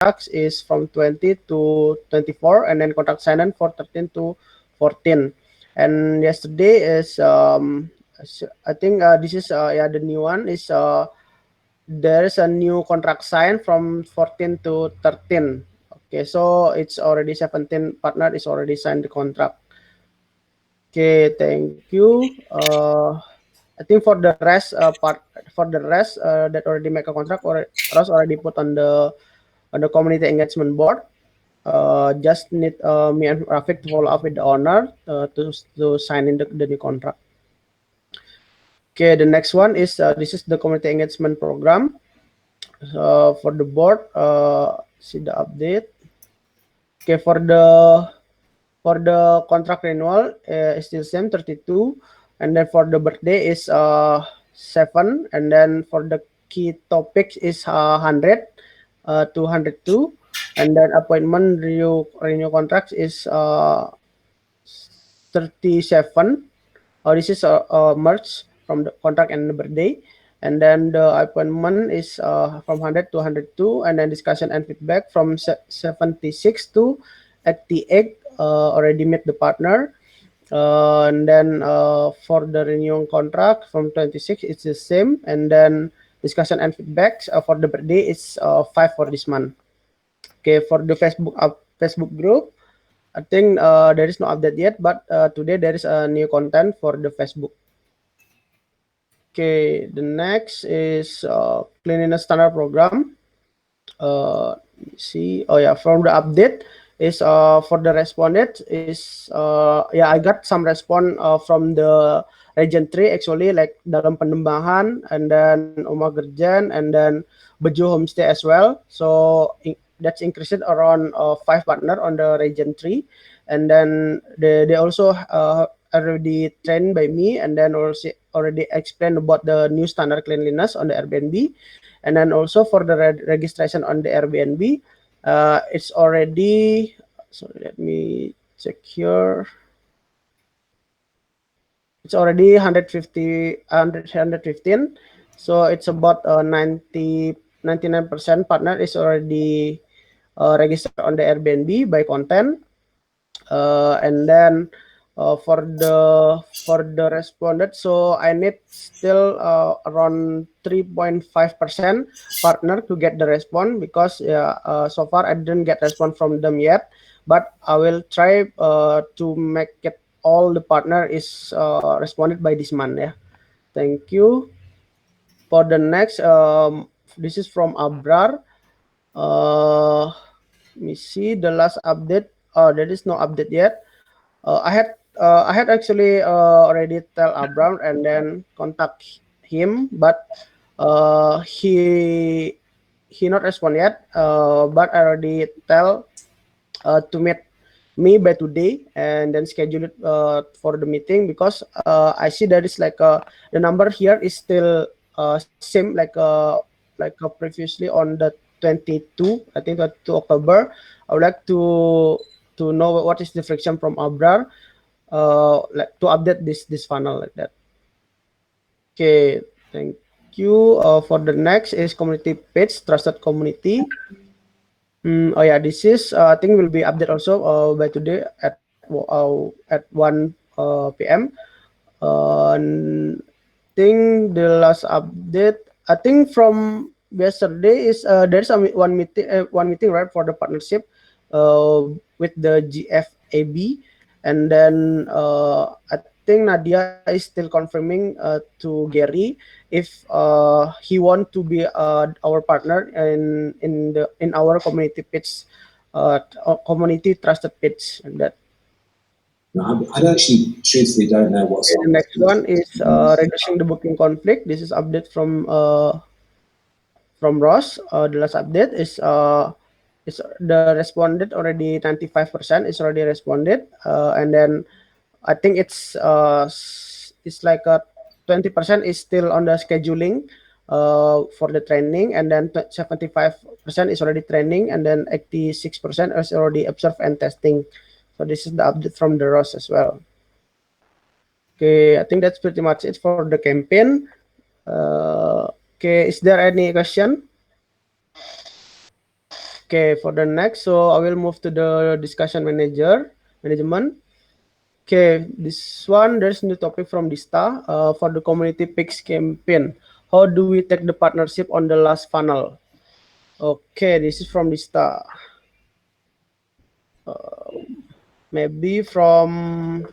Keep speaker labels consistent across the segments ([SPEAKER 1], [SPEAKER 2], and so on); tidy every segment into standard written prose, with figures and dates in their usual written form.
[SPEAKER 1] contracts is from 20 to 24, and then contract signed for 13 to 14. And yesterday is I think this is yeah, the new one is there is a new contract signed from 14 to 13. Okay, so it's already 17 partner is already signed the contract. Okay, thank you. I think for the rest that already make a contract or Ross already put on the community engagement board. Just need me and Rafik to follow up with the owner to sign in the new contract. Okay, the next one is this is the community engagement program. For the board, see the update. Okay, for the contract renewal is still same 32, and then for the birthday is 7, and then for the key topics is 100 to 102, and then appointment renew contracts is 37. This is a merge from the contract and the birthday. And then the appointment is from 100 to 102, and then discussion and feedback from 76 to 88 already met the partner. And then for the renewal contract from 26, it's the same. And then discussion and feedback for the birthday is 5 for this month. Okay, for the Facebook group, I think there is no update yet, but today there is a new content for the Facebook. Okay, the next is cleanliness standard program. Let me see. Oh yeah, from the update is for the respondent is yeah, I got some response from the region 3 actually, like dalam Penembahan, and then Oma Gerjan, and then Bejo Homestay as well. So that's increased around 5 partner on the region 3, and then they also already trained by me, and then also already explained about the new standard cleanliness on the Airbnb. And then also for the registration on the Airbnb, it's already, sorry, let me check here. It's already 115. So it's about 99% partner is already registered on the Airbnb by content. And then for the responded, so I need still around 3.5% partner to get the response, because so far I didn't get response from them yet, but I will try to make it all the partner is responded by this month. Yeah, thank you. For the next, this is from Abrar. Let me see the last update. There is no update yet. I had actually already tell Abram and then contact him, but he not respond yet. But I already tell to meet me by today, and then schedule it for the meeting, because I see there is like the number here is still same like previously on the 22, I think 22 October. I would like to know what is the friction from Abrar, like to update this funnel like that. Okay, thank you. For the next is community page, trusted community. Oh yeah, this is I think will be update also by today at 1 p.m. And think the last update, I think from yesterday is there's one meeting right for the partnership with the GFAB, and then I think Nadia is still confirming to Gary if he want to be our partner in our community pitch, community trusted pitch, and that.
[SPEAKER 2] No, I actually truthfully don't know what's
[SPEAKER 1] Okay,
[SPEAKER 2] on.
[SPEAKER 1] the next one is reducing the booking conflict. This is update from Ross. The last update is the responded already 95% is already responded, and then I think it's like a 20% is still on the scheduling for the training, and then 75% is already training, and then 86% is already observed and testing. So this is the update from the Ross as well. Okay, I think that's pretty much it for the campaign. Okay, is there any question? Okay, for the next, so I will move to the discussion management. Okay, this one there's new topic from Dista for the community picks campaign. How do we take the partnership on the last funnel? Okay, this is from Dista. Maybe from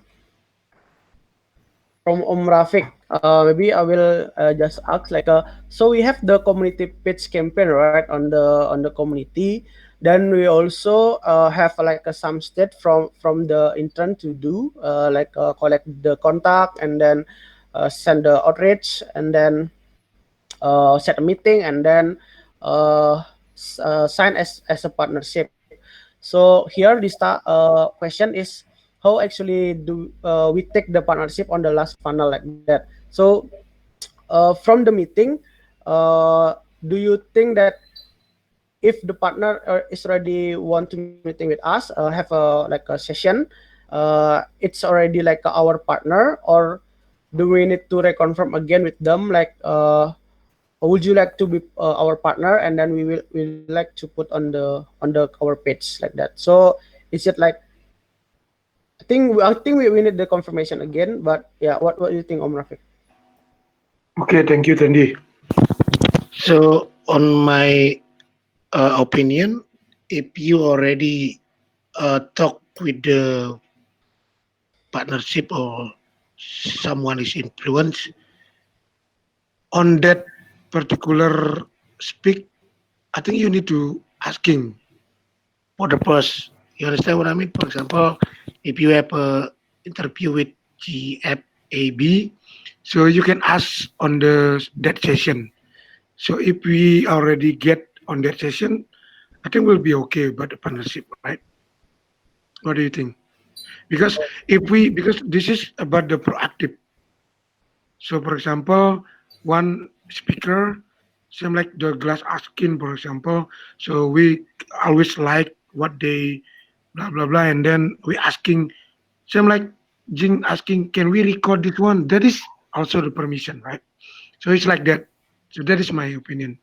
[SPEAKER 1] Om Rafiq. Maybe I will just ask like so we have the community pitch campaign right on the community. Then we also have like some state from the intern to do like collect the contact and then send the outreach and then set a meeting and then sign as a partnership. So here the question is how actually do we take the partnership on the last funnel like that. So from the meeting, do you think that if the partner is already want to meeting with us, have a like a session, it's already like our partner, or do we need to reconfirm again with them like would you like to be our partner, and then we like to put on the our page like that. So is it like I think we need the confirmation again, but yeah, what do you think, Om Rafiq?
[SPEAKER 3] Okay, thank you, Tandy. So, on my opinion, if you already talk with the partnership or someone is influenced on that particular speak, I think you need to asking for the purse. You understand what I mean? For example, if you have a interview with GFAB, so you can ask on the that session. So if we already get on that session, I think we'll be okay about the partnership, right? What do you think? Because because this is about the proactive. So for example, one speaker, same like the glass asking, for example. So we always like what they blah blah blah, and then we asking, same like Jing asking, can we record this one? That is also the permission, right? So it's like that. So that is my opinion.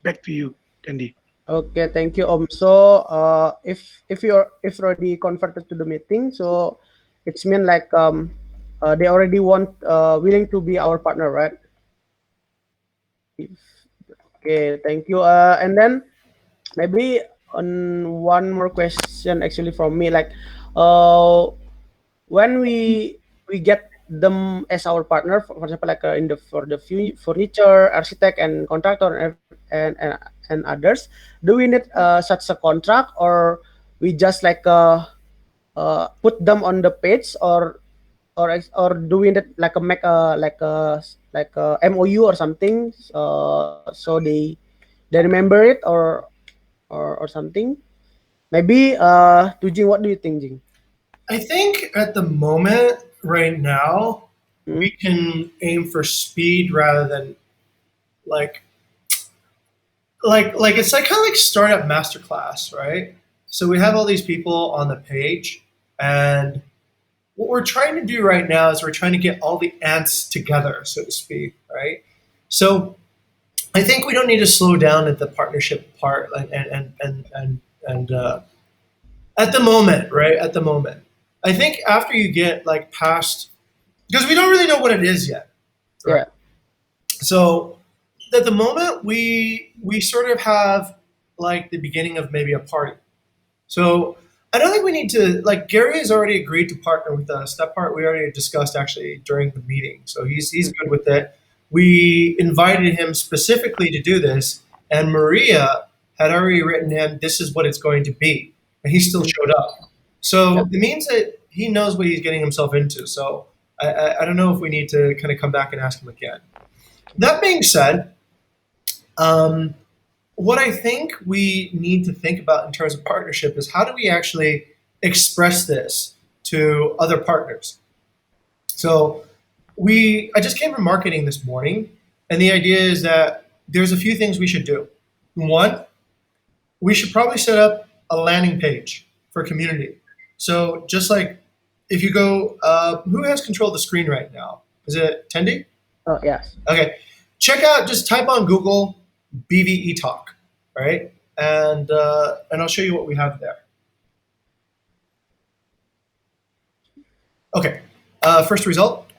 [SPEAKER 3] Back to you, Andy.
[SPEAKER 1] Okay, thank you, Om. So if you're if already converted to the meeting, so it's mean like they already want willing to be our partner, right? Okay, thank you. And then maybe on one more question actually from me, like uh when we get them as our partner, for example like in the for the furniture architect and contractor and others, do we need such a contract, or we just like put them on the page, or do we need like a make a like a MOU or something, so they remember it, or something. Maybe to Jing, what do you think, Jing?
[SPEAKER 4] I think at the moment, right now,
[SPEAKER 1] Hmm?
[SPEAKER 4] we can aim for speed rather than like it's like kind of like startup masterclass, right? So we have all these people on the page, and what we're trying to do right now is we're trying to get all the ants together, so to speak, right? So I think we don't need to slow down at the partnership part, and at the moment, right? At the moment, I think after you get like past, because we don't really know what it is yet, right?
[SPEAKER 1] Yeah.
[SPEAKER 4] So at the moment, we sort of have like the beginning of maybe a party. So I don't think we need to like Gary has already agreed to partner with us. That part we already discussed actually during the meeting. So he's good with it. We invited him specifically to do this, and Maria had already written him this is what it's going to be, and he still
[SPEAKER 1] Mhm.
[SPEAKER 4] showed up.
[SPEAKER 1] Yeah.
[SPEAKER 4] So it means that he knows what he's getting himself into. So I don't know if we need to kind of come back and ask him again. That being said, um, what I think we need to think about in terms of partnership is how do we actually express this to other partners? So I just came from marketing this morning, and the idea is that there's a few things we should do. One, we should probably set up a landing page for community. So just like if you go, who has control of the screen right now? Is it Tendi?
[SPEAKER 1] Yes.
[SPEAKER 4] Okay. Check out, just type on Google BVE Talk, right? and I'll show you what we have there. Okay, first result.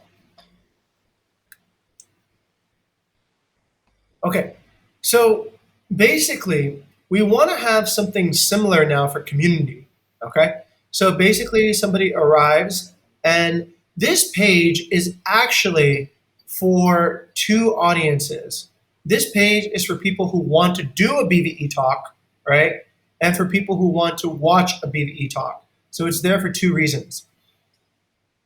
[SPEAKER 4] Okay, so basically, we want to have something similar now for community. Okay, so basically, somebody arrives, and this page is actually for two audiences. This page is for people who want to do a BVE talk, right? And for people who want to watch a BVE talk. So it's there for two reasons.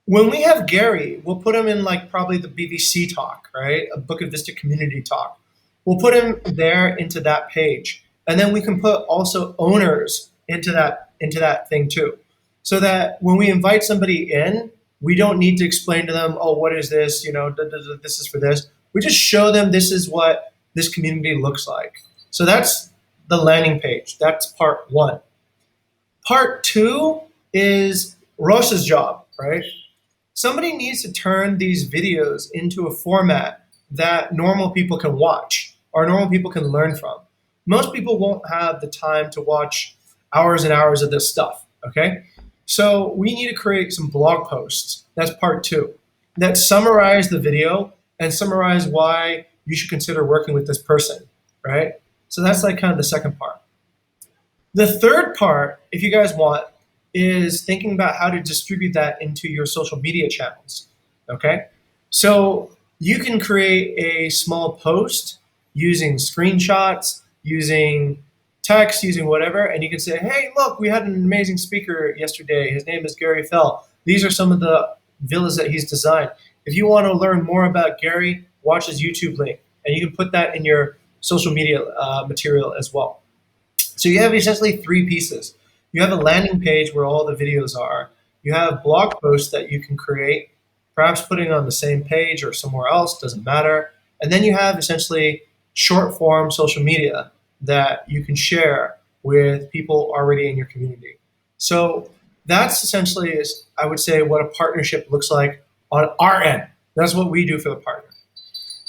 [SPEAKER 4] When we have Gary, we'll put him in like probably the BBC talk, right? A Bukit Vista community talk. We'll put him there into that page. And then we can put also owners into that thing too. So that when we invite somebody in, we don't need to explain to them, oh, what is this? You know, this is for this. We just show them this is what this community looks like. So that's the landing page. That's part one. Part two is Ross's job, right? Somebody needs to turn these videos into a format that normal people can watch or normal people can learn from. Most people won't have the time to watch hours and hours of this stuff, okay? So we need to create some blog posts. That's part two. That summarize the video and summarize why you should consider working with this person, right? So that's like kind of the second part. The third part, if you guys want, is thinking about how to distribute that into your social media channels. Okay? So you can create a small post using screenshots, using text, using whatever, and you can say, hey, look, we had an amazing speaker yesterday. His name is Gary Fell. These are some of the villas that he's designed. If you want to learn more about Gary, watch his YouTube link, and you can put that in your social media material as well. So you have essentially three pieces. You have a landing page where all the videos are. You have blog posts that you can create, perhaps putting on the same page or somewhere else, doesn't matter. And then you have essentially short form social media that you can share with people already in your community. So that's essentially, is, I would say, what a partnership looks like on our end. That's what we do for the partner.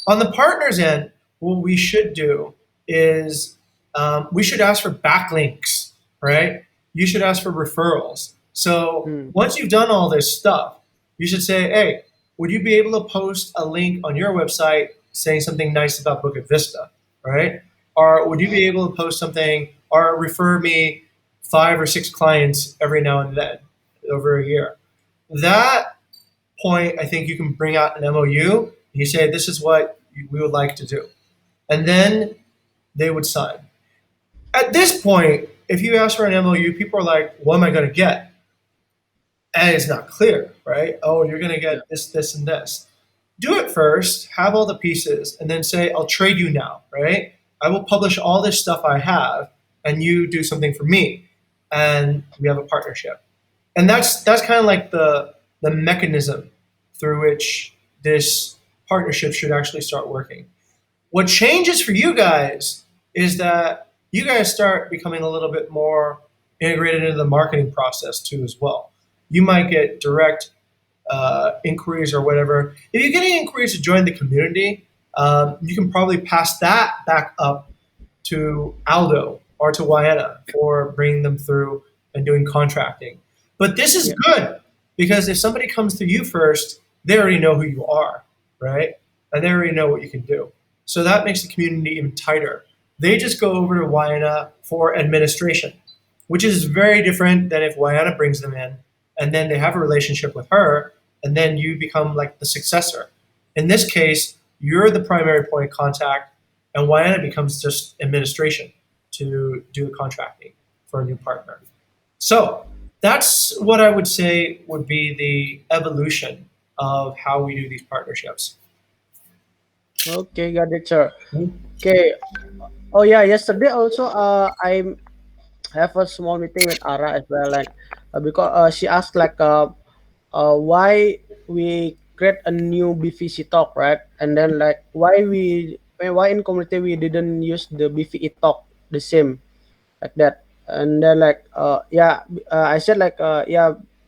[SPEAKER 4] On the partner's end, what we should do is we should ask for backlinks, right? You should ask for referrals. So once you've done all this stuff, you should say, hey, would you be able to post a link on your website saying something nice about Bukit Vista, right? Or would you be able to post something or refer me 5 or 6 clients every now and then over a year? That point, I think you can bring out an MOU. And you say, this is what we would like to do. And then they would sign. At this point, if you ask for an MOU, people are like, what am I going to get? And it's not clear, right? Oh, you're going to get this, this, and this. Do it first, have all the pieces, and then say, I'll trade you now, right? I will publish all this stuff I have, and you do something for me, and we have a partnership. And that's kind of like the mechanism through which this partnership should actually start working. What changes for you guys is that you guys start becoming a little bit more integrated into the marketing process too as well. You might get direct inquiries or whatever. If you're getting inquiries to join the community, you can probably pass that back up to Aldo or to Wyana for bringing them through and doing contracting. But this is good because if somebody comes to you first, they already know who you are, right? And they already know what you can do. So that makes the community even tighter. They just go over to Wyana for administration, which is very different than if Wyana brings them in and then they have a relationship with her and then you become like the successor. In this case, you're the primary point of contact and Wyana becomes just administration to do the contracting for a new partner. So that's what I would say would be the evolution of how we do these partnerships.
[SPEAKER 1] Okay, got it, sir. Okay. Oh yeah, yesterday also I have a small meeting with Ara as well, like because she asked like why we create a new BVC talk, right? And then like why in community we didn't use the BVE talk the same like that. And then like I said like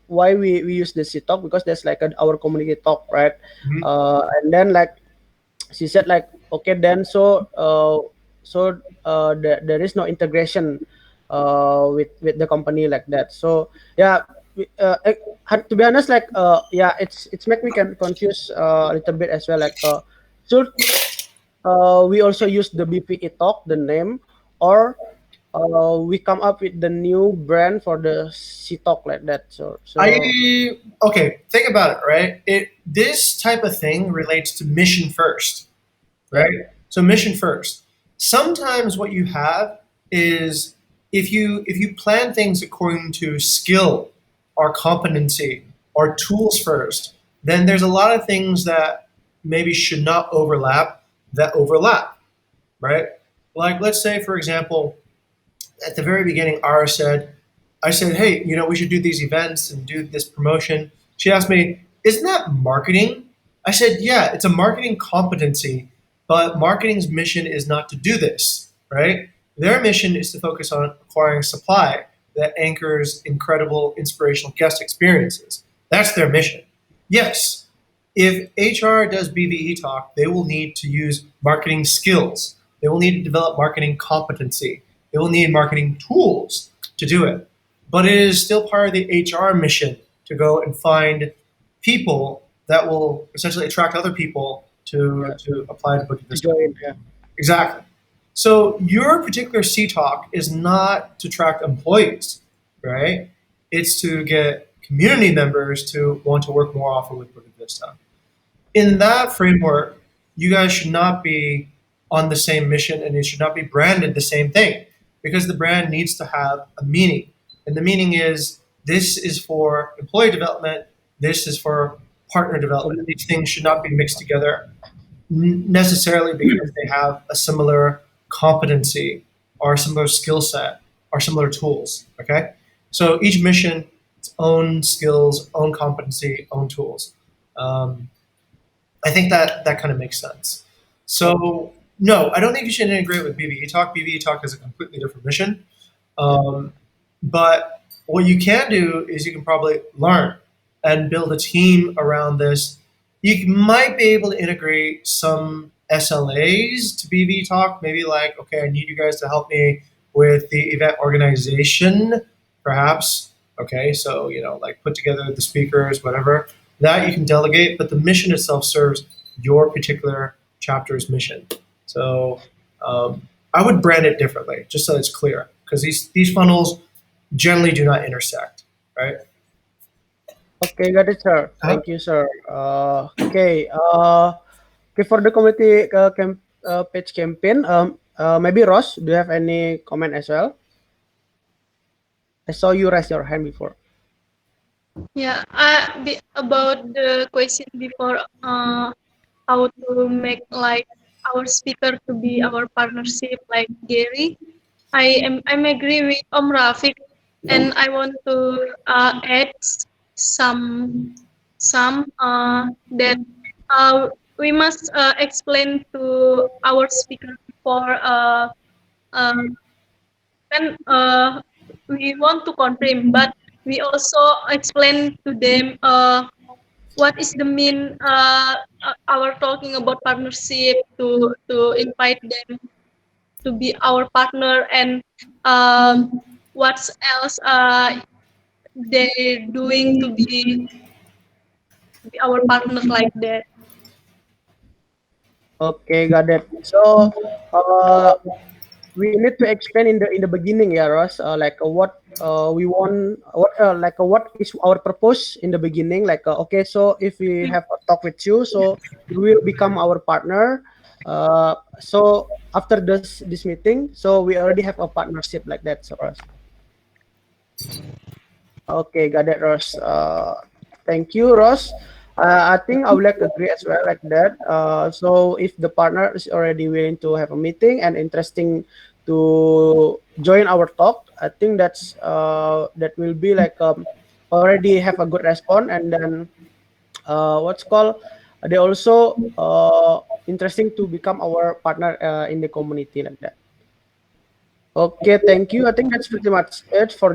[SPEAKER 1] why we use the C talk because that's like our community talk, right?
[SPEAKER 4] Mhm.
[SPEAKER 1] And then like she said like okay then so there is no integration with the company like that. So yeah, to be honest, like yeah, it's make me confuse a little bit as well. Like should we also use the BPE Talk, the name, or we come up with the new brand for the C Talk like that. So
[SPEAKER 4] Okay, think about it, right? This type of thing relates to mission first,
[SPEAKER 1] yeah,
[SPEAKER 4] right? So mission first. Sometimes what you have is if you plan things according to skill or competency or tools first, then there's a lot of things that maybe should not overlap that overlap, right? Like let's say for example, at the very beginning, Ara said, I said, hey, we should do these events and do this promotion. She asked me, isn't that marketing? I said, yeah, it's a marketing competency, but marketing's mission is not to do this, right? Their mission is to focus on acquiring supply that anchors incredible, inspirational guest experiences. That's their mission. Yes, if HR does BVE talk, they will need to use marketing skills. They will need to develop marketing competency. They will need marketing tools to do it. But it is still part of the HR mission to go and find people that will essentially attract other people to,
[SPEAKER 1] yeah,
[SPEAKER 4] to apply to Bukit
[SPEAKER 1] to
[SPEAKER 4] Vista.
[SPEAKER 1] join. Yeah.
[SPEAKER 4] Exactly. So your particular C talk is not to attract employees, right? It's to get community members to want to work more often with Bukit Vista. In that framework, you guys should not be on the same mission and it should not be branded the same thing because the brand needs to have a meaning. And the meaning is this is for employee development, this is for partner development. These things should not be mixed together necessarily because they have a similar competency or a similar skill set or similar tools. Okay? So each mission, its own skills, own competency, own tools. Um, I think that kind of makes sense. So no, I don't think you should integrate with BBE Talk. BBE Talk is a completely different mission. Um, but what you can do is you can probably learn and build a team around this. You might be able to integrate some SLAs to BBE Talk. Maybe like, okay, I need you guys to help me with the event organization, perhaps. Okay, so like put together the speakers, whatever. That you can delegate, but the mission itself serves your particular chapter's mission. So I would brand it differently, just so it's clear, because these funnels generally do not intersect, right?
[SPEAKER 1] Okay, got it, sir.
[SPEAKER 4] Uh-huh.
[SPEAKER 1] Thank you, sir. Okay. Okay, for the community page campaign, maybe Ross, do you have any comment as well? I saw you raise your hand before.
[SPEAKER 5] Yeah, about the question before, how to make like our speaker to be our partnership like Gary. I'm agree with Rafik, and I want to add some that we must explain to our speaker before kan we want to confirm, but we also explain to them what is the mean our talking about partnership to invite them to be our partner, and what else they doing to be our partner like that.
[SPEAKER 1] Okay, got it. So, uh, we need to explain in the beginning, yeah, Ross. Like what we want, what is our purpose in the beginning. Like okay, so if we have a talk with you, so you will become our partner. So after this meeting, so we already have a partnership like that, so Ross. Okay, got it, Ross. Thank you, Ross. I think I would like to agree as well like that. So if the partner is already willing to have a meeting and interesting to join our talk, I think that will be like already have a good response, and then what's called they also interesting to become our partner in the community like that. Okay, thank you. I think that's pretty much it for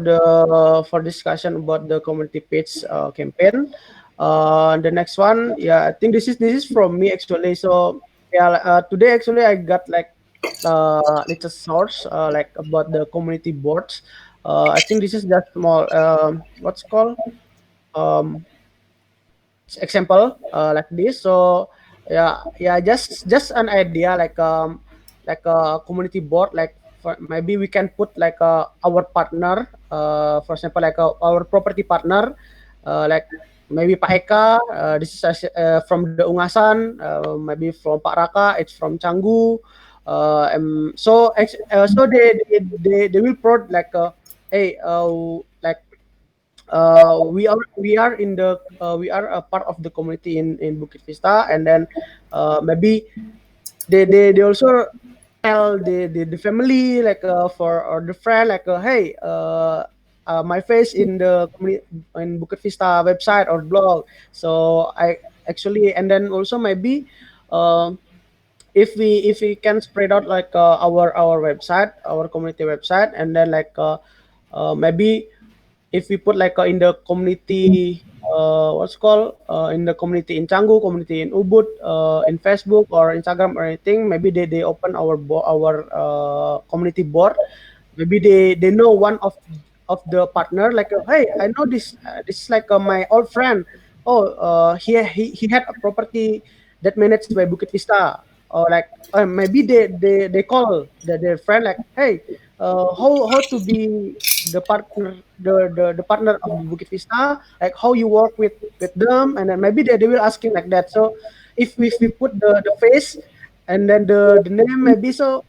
[SPEAKER 1] discussion about the community page campaign. The next one, yeah, I think this is from me actually. So yeah, today actually I got like little source like about the community boards. I think this is just small. What's called um, example like this. So yeah, just an idea like a community board like maybe we can put like our partner for example like our property partner like maybe Pak Eka, this is from the Ungasan, maybe from Pak Raka, it's from Canggu. So they will prod like hey like we are in the we are a part of the community in Bukit Vista, and then maybe they also tell the family like for or the friend like hey my face in the in Bukit Vista website or blog. So I actually, and then also maybe um if we can spread out like our website, our community website, and then like maybe if we put like in the community what's called in the community in Canggu, community in Ubud, in Facebook or Instagram or anything, maybe they open our community board. Maybe they know one of the partner like hey, I know this is like my old friend. Oh, he had a property that managed by Bukit Vista, or like maybe they call their friend like hey, how to be the partner, the partner of the Bukit Vista, like how you work with them, and then maybe they will asking like that. So if we put the face and then the name, maybe so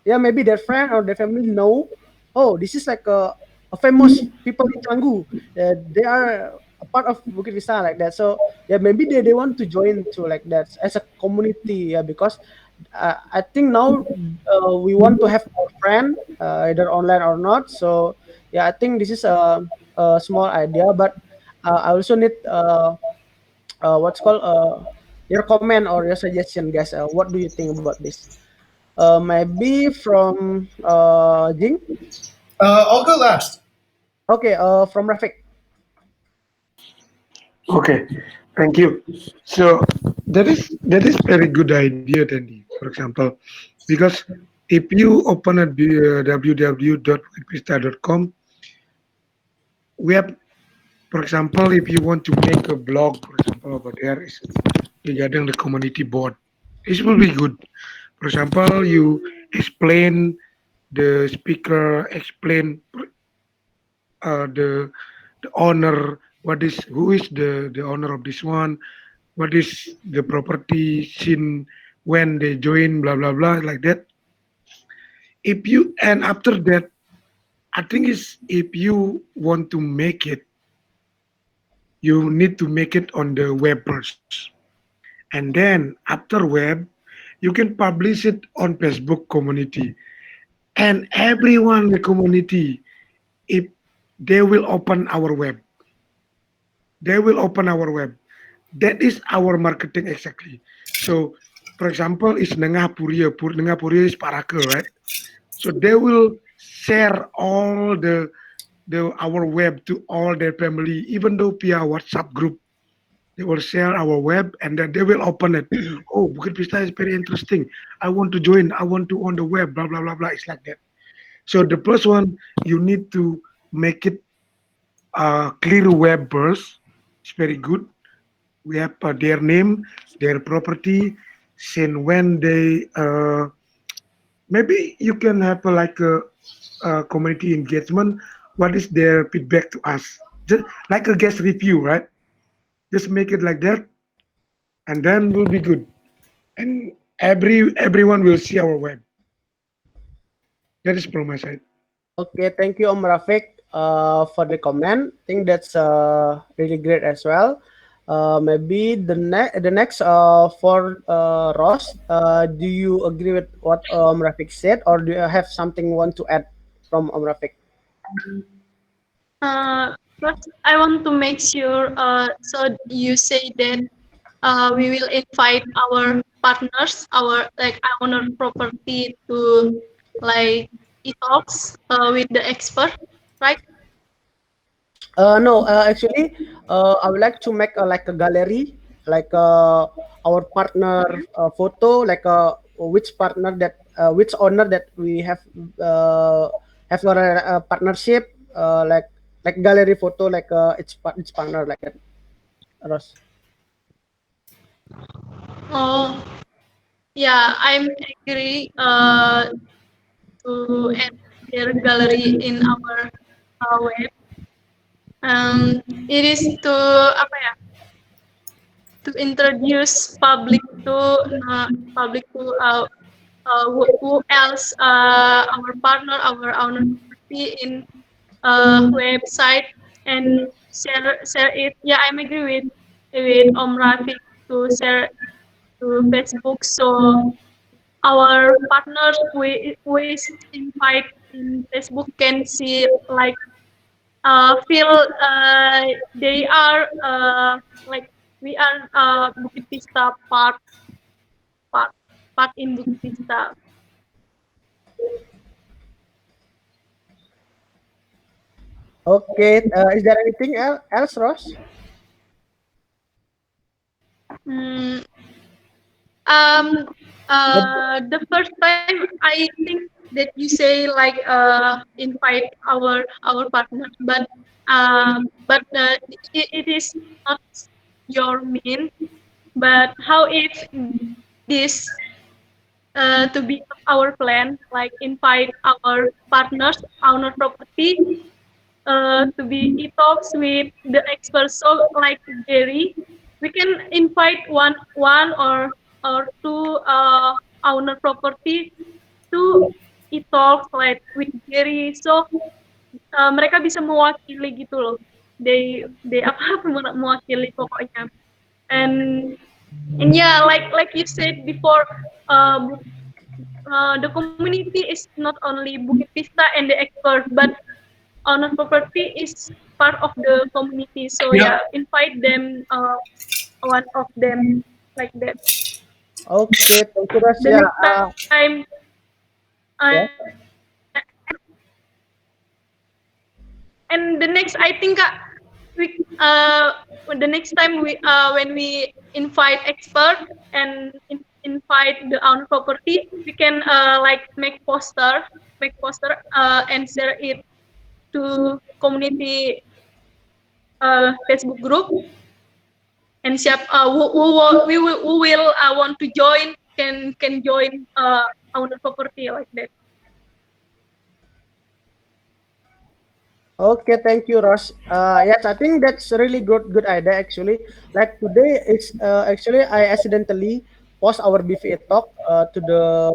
[SPEAKER 1] yeah, maybe their friend or their family know, oh, this is like a famous people in Canggu. They are a part of Bukit Vista like that. So yeah, maybe they want to join to like that as a community. Yeah, because I think now we want to have more friend either online or not. So yeah, I think this is a small idea, but I also need what's called your comment or your suggestion, guys. What do you think about this? Maybe from Jing.
[SPEAKER 4] I'll go last.
[SPEAKER 1] Okay, from Rafik.
[SPEAKER 3] Okay, thank you. So that is very good idea, Dandy. For example, because if you open at www.wikipista.com, we have, for example, if you want to make a blog, for example, over there is regarding the community board. This will be good. For example, you explain the speaker, explain the owner, what is who is the owner of this one, what is the property scene when they join, blah blah blah, like that. If you and after that, I think is if you want to make it, you need to make it on the web first, and then after web, you can publish it on Facebook community, and everyone in the community, if they will open our web, they will open our web. That is our marketing exactly. So, for example, is Nengah Puria, Nengah Puria is Paraka, right? So they will share all the our web to all their family, even though via WhatsApp group. They will share our web and then they will open it. Oh, Bukit Vista is very interesting. I want to join. I want to on the web. Blah blah blah blah. It's like that. So the first one, you need to make it clear web first. It's very good. We have their name, their property, since when they maybe you can have like a community engagement. What is their feedback to us? Just like a guest review, right? Just make it like that, and then we'll be good. And everyone will see our web. That is from my side.
[SPEAKER 1] Okay, thank you, Om Rafik, for the comment. I think that's really great as well. Maybe the next for Ross. Do you agree with what Om Rafik said, or do you have something want to add from Om Rafik?
[SPEAKER 5] First, I want to make sure. So you say that we will invite our partners, our like owner property to like talks with the expert, right?
[SPEAKER 1] No, actually, I would like to make like a gallery, like our partner photo, like which partner that which owner that we uh, have a partnership, like gallery photo, like each partner like that, Ross.
[SPEAKER 5] Oh, yeah, I'm agree to add their gallery in our web. It is to apa ya? To introduce uh, public to who else our partner, our owner property in website and share it. Yeah, I'm agree with Om Rafiq to share to Facebook so our partners who is invite in Facebook can see like feel they are like we are Bukit Vista part part in Bukit Vista.
[SPEAKER 1] Okay, is there anything else, Ross?
[SPEAKER 5] Mm, um the first time I think that you say like invite our partners, but it is not your mean. But how if this to be our plan, like invite our partners, owner property, to be e-talks with the experts. So like Gary, we can invite one or two owner property to e-talks like with Gary. So mereka bisa mewakili gitu loh. They apa mewakili pokoknya. And and yeah, like you said before, the community is not only Bukit Vista and the expert, but owner property is part of the community. So
[SPEAKER 4] Yeah.
[SPEAKER 5] yeah, invite them, one of them like that.
[SPEAKER 1] Okay, thank you, Ross.
[SPEAKER 5] The
[SPEAKER 1] Yeah,
[SPEAKER 5] next time,
[SPEAKER 1] yeah.
[SPEAKER 5] and the next I think we the next time we when we invite expert and invite the owner property, we can like make poster and share it to community Facebook group, and siap who will want to join can join owner property like that.
[SPEAKER 1] Okay, thank you, Ross. Yes, I think that's a really good idea actually. Like today, it's actually I accidentally post our BVA talk to the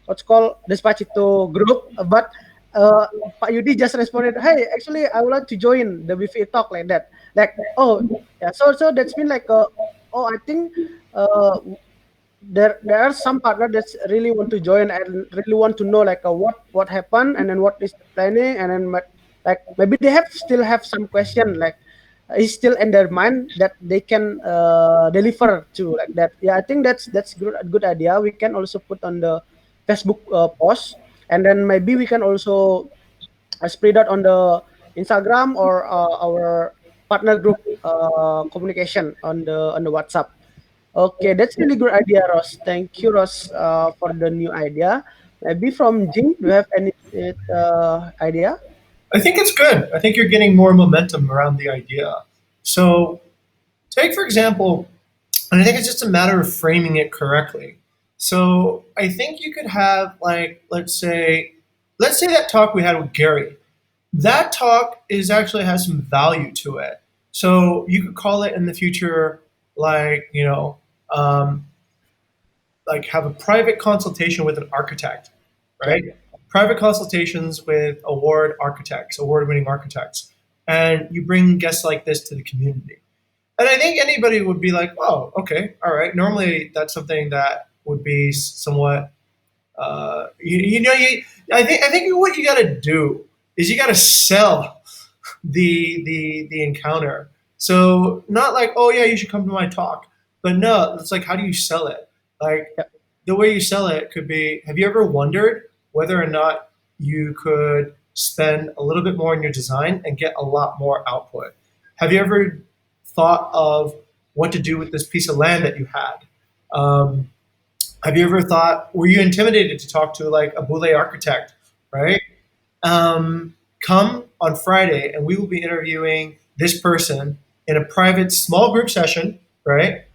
[SPEAKER 1] what's called Despacito group, but uh, Pak Yudi just responded, "Hey, actually, I would like to join the BVA talk like that." Like, oh, yeah. So that's been like, oh, I think uh, there are some partner that's really want to join and really want to know like what happened and then what is the planning and then like maybe they have still have some question like is still in their mind that they can deliver to like that. Yeah, I think that's good, a good idea. We can also put on the Facebook post, and then maybe we can also spread out on the Instagram or our partner group communication on the WhatsApp. Okay, that's really good idea, Ross. Thank you, Ross, for the new idea. Maybe from Jing, do you have any idea?
[SPEAKER 4] I think it's good. I think you're getting more momentum around the idea. So, take for example, and I think it's just a matter of framing it correctly. So, I think you could have like let's say that talk we had with Gary. That talk is actually has some value to it. So, you could call it in the future like, um, like have a private consultation with an architect,
[SPEAKER 1] Yeah.
[SPEAKER 4] right? Private consultations with award-winning architects, and you bring guests like this to the community. And I think anybody would be like, "Oh, okay, all right." Normally, that's something that would be somewhat, I think what you got to do is you got to sell the encounter. So not like, oh yeah, you should come to my talk, but no, it's like, how do you sell it? Like
[SPEAKER 1] Yeah.
[SPEAKER 4] the way you sell it could be, have you ever wondered whether or not you could spend a little bit more in your design and get a lot more output? Have you ever thought of what to do with this piece of land that you had? Um, Have you ever thought, were you intimidated to talk to like a Boule architect, right? Come on Friday and we will be interviewing this person in a private small group session, right?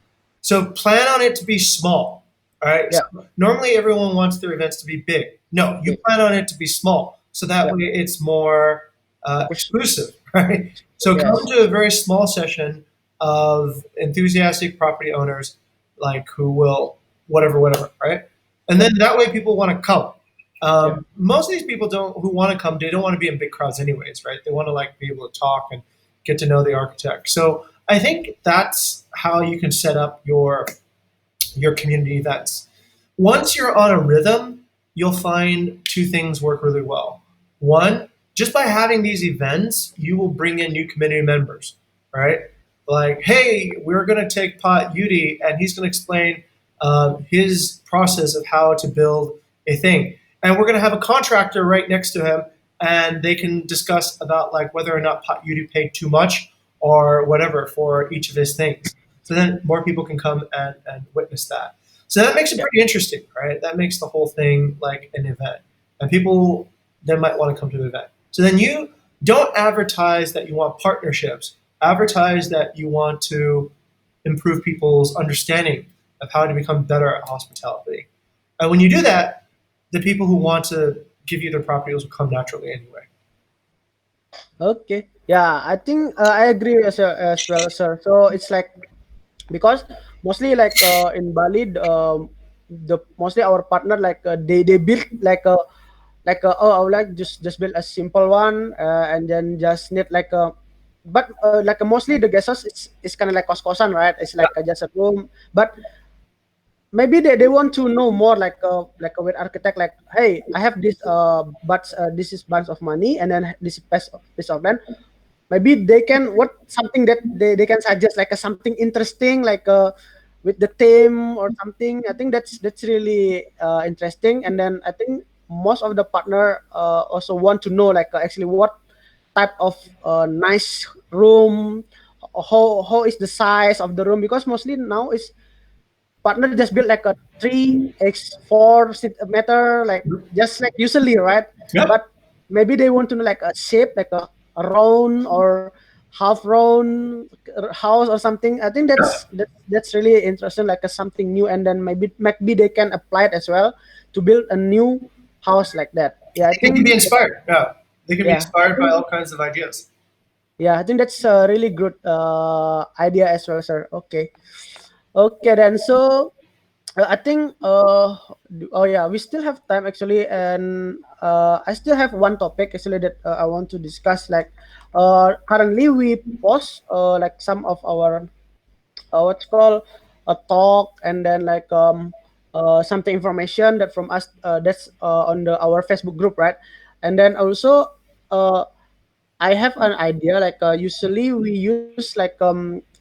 [SPEAKER 4] So plan on it to be small. All right.
[SPEAKER 1] Yeah.
[SPEAKER 4] So normally everyone wants their events to be big. No, you
[SPEAKER 1] Big.
[SPEAKER 4] plan on it to be small. So that
[SPEAKER 1] Yeah.
[SPEAKER 4] way it's more exclusive, right? So come
[SPEAKER 1] Yes.
[SPEAKER 4] to a very small session of enthusiastic property owners, like who will whatever, whatever, right? And
[SPEAKER 1] Yeah.
[SPEAKER 4] then that way people want to come.
[SPEAKER 1] Yeah.
[SPEAKER 4] Most of these people don't who want to come. They don't want to be in big crowds, anyways, right? They want to like be able to talk and get to know the architect. So I think that's how you can set up your community events. Once you're on a rhythm, you'll find two things work really well. One, just by having these events, you will bring in new community members, right? Like, hey, we're going to take Pat Yudi and he's going to explain his process of how to build a thing. And we're going to have a contractor right next to him and they can discuss about like whether or not Pat Yudi paid too much or whatever for each of his things. So then more people can come and witness that. So that makes it
[SPEAKER 1] Yeah.
[SPEAKER 4] pretty interesting, right? That makes the whole thing like an event. And people then might want to come to the event. So then you don't advertise that you want partnerships. Advertise that you want to improve people's understanding of how to become better at hospitality. And when you do that, the people who want to give you their properties will come naturally anyway.
[SPEAKER 1] Okay. Yeah, I think I agree as well, sir. So it's like because mostly like in Bali, the mostly our partner like they build oh I would like just build a simple one and then just need like a but like mostly the guest house it's kind of like kos-kosan, right? It's like just a room, but maybe they want to know more like a with architect like hey I have this but this is bunch of money and then this piece of land maybe they can what something that they can suggest like a something interesting like with the theme or something. I think that's really interesting, and then I think most of the partner also want to know like actually what type of nice room, how is the size of the room, because mostly now is partner just built like a 3x4 meter, like just like usually, right?
[SPEAKER 4] Yep.
[SPEAKER 1] But maybe they want to know like a shape, like a round or half round house or something. I think that's really interesting, like a something new, and then maybe they can apply it as well to build a new house like that. Yeah, I
[SPEAKER 4] They can
[SPEAKER 1] think
[SPEAKER 4] be inspired. Yeah. They can be
[SPEAKER 1] yeah, I
[SPEAKER 4] inspired by
[SPEAKER 1] think
[SPEAKER 4] all kinds of ideas.
[SPEAKER 1] yeah, I think that's a really good idea as well, sir. Okay, okay then. So I think oh yeah, we still have time actually, and I still have one topic actually that I want to discuss. Like currently we post like some of our what's called a talk, and then like something information that from us that's on the our Facebook group, right? And then also uh, I have an idea like usually we use like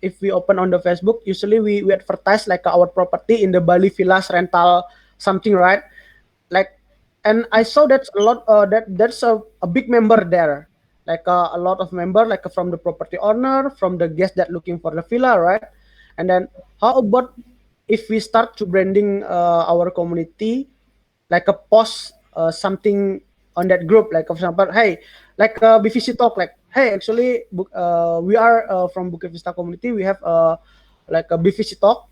[SPEAKER 1] if we open on the Facebook, usually we advertise like our property in the Bali Villas rental something, right? Like, and I saw that's a lot that's a big member there, like a lot of member like from the property owner, from the guest that looking for the villa, right? And then how about if we start to branding our community like a post something on that group, like for example hey like BVC talk like hey actually we are from Bukit Vista community, we have like a BVC talk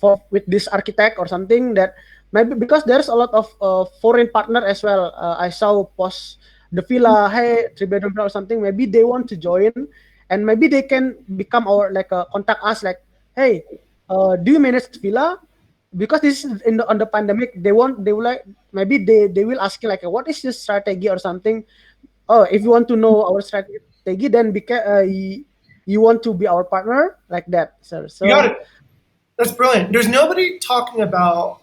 [SPEAKER 1] for with this architect or something, that maybe because there's a lot of foreign partner as well. I saw post the villa, hey, three bedroom villa or something. Maybe they want to join, and maybe they can become our like contact us like, hey, do you manage villa? Because this is in on the pandemic, they will like maybe they will ask you like what is your strategy or something. Oh, if you want to know our strategy, then because you want to be our partner like that, sir.
[SPEAKER 4] You got
[SPEAKER 1] So
[SPEAKER 4] it. That's brilliant. There's nobody talking about,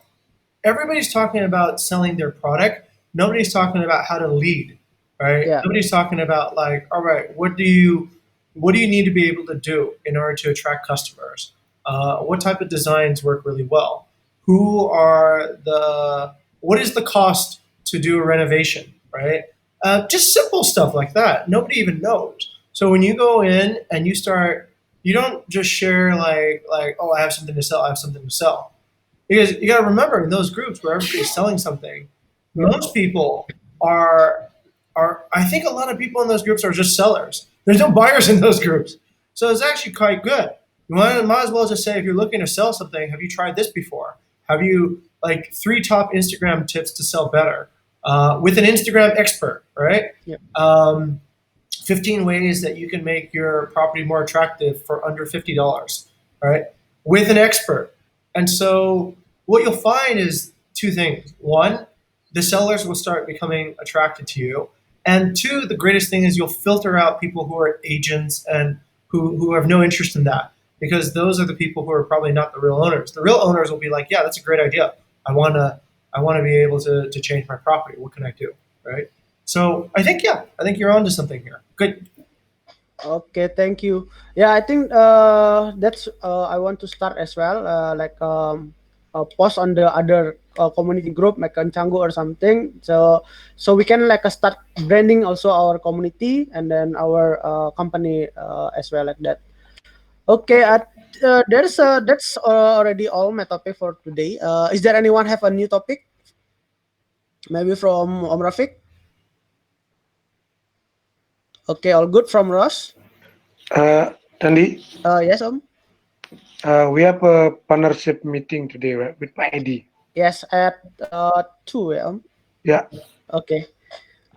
[SPEAKER 4] everybody's talking about selling their product. Nobody's talking about how to lead, right?
[SPEAKER 1] yeah.
[SPEAKER 4] Nobody's talking about like, all right, what do you need to be able to do in order to attract customers? What type of designs work really well? Who are the what is the cost to do a renovation, right? Just simple stuff like that. Nobody even knows. So when you go in and you start, you don't just share like oh I have something to sell. I have something to sell. Because you got to remember, in those groups where everybody's selling something, most people are I think a lot of people in those groups are just sellers. There's no buyers in those groups, so it's actually quite good. Might as well just say, if you're looking to sell something, have you tried this before? Have you, like, three top Instagram tips to sell better with an Instagram expert, right?
[SPEAKER 1] Yeah.
[SPEAKER 4] Um, 15 ways that you can make your property more attractive for under $50, right? With an expert. And so what you'll find is two things. One, the sellers will start becoming attracted to you. And two, the greatest thing is you'll filter out people who are agents and who have no interest in that, because those are the people who are probably not the real owners. The real owners will be like, yeah, that's a great idea. I want to be able to change my property. What can I do? Right? So I think you're onto something here. Good.
[SPEAKER 1] Okay, thank you. Yeah, I think that's I want to start as well. Like post on the other community group, like Changu or something. So we can like start branding also our community and then our company as well like that. Okay, that's already all my topic for today. Is there anyone have a new topic? Maybe from Om Rafiq. Okay, all good from Ross.
[SPEAKER 3] Tandi,
[SPEAKER 1] Yes, Om.
[SPEAKER 3] we have a partnership meeting today, right, with ID.
[SPEAKER 1] Yes, at 2 a.m.
[SPEAKER 3] Yeah.
[SPEAKER 1] Okay.